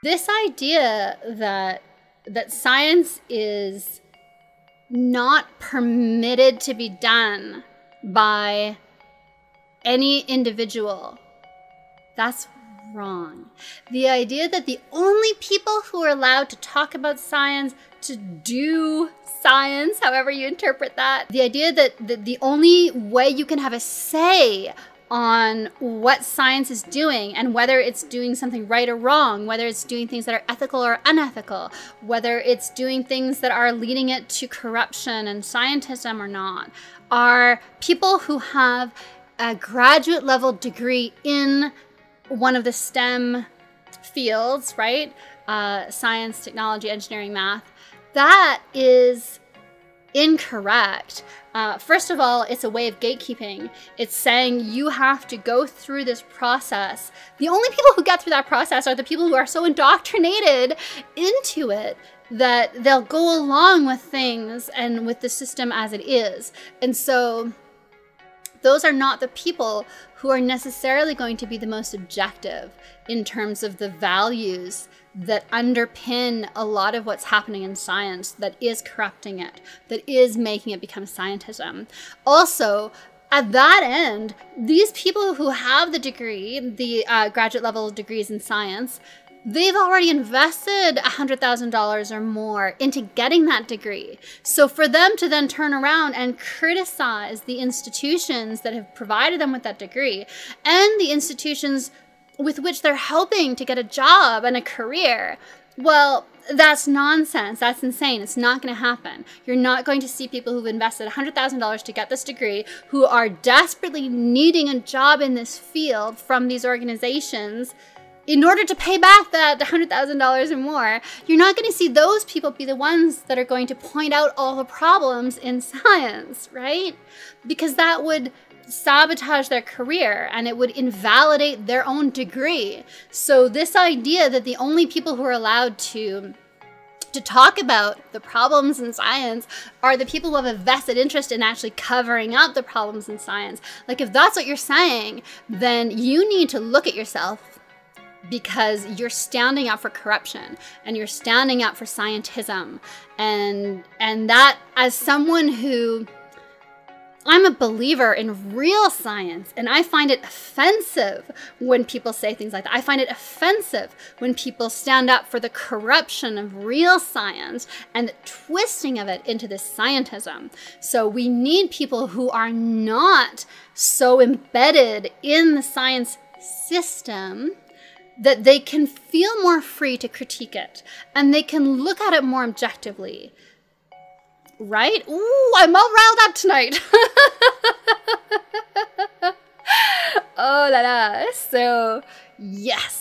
This idea that science is not permitted to be done by any individual, that's wrong. The idea that the only people who are allowed to talk about science, to do science, however you interpret that, the idea that the only way you can have a say on what science is doing and whether it's doing something right or wrong, whether it's doing things that are ethical or unethical, whether it's doing things that are leading it to corruption and scientism or not, are people who have a graduate level degree in one of the STEM fields, right? Science, technology, engineering, math. That is incorrect. First of all, it's a way of gatekeeping. It's saying you have to go through this process. The only people who get through that process are the people who are so indoctrinated into it that they'll go along with things and with the system as it is. And so those are not the people who are necessarily going to be the most objective in terms of the values that underpin a lot of what's happening in science that is corrupting it, that is making it become scientism. Also, at that end, these people who have the degree, the graduate level degrees in science, they've already invested $100,000 or more into getting that degree. So for them to then turn around and criticize the institutions that have provided them with that degree and the institutions with which they're helping to get a job and a career, well, that's nonsense. That's insane. It's not going to happen. You're not going to see people who've invested $100,000 to get this degree, who are desperately needing a job in this field from these organizations in order to pay back that $100,000 or more. You're not going to see those people be the ones that are going to point out all the problems in science, right? Because that would sabotage their career and it would invalidate their own degree. So this idea that the only people who are allowed to talk about the problems in science are the people who have a vested interest in actually covering up the problems in science. Like, if that's what you're saying, then you need to look at yourself, because you're standing up for corruption and you're standing up for scientism. And that, as someone who, I'm a believer in real science, and I find it offensive when people say things like that. I find it offensive when people stand up for the corruption of real science and the twisting of it into this scientism. So we need people who are not so embedded in the science system that they can feel more free to critique it and they can look at it more objectively. Right? Ooh, I'm all riled up tonight. Oh la la. So, yes.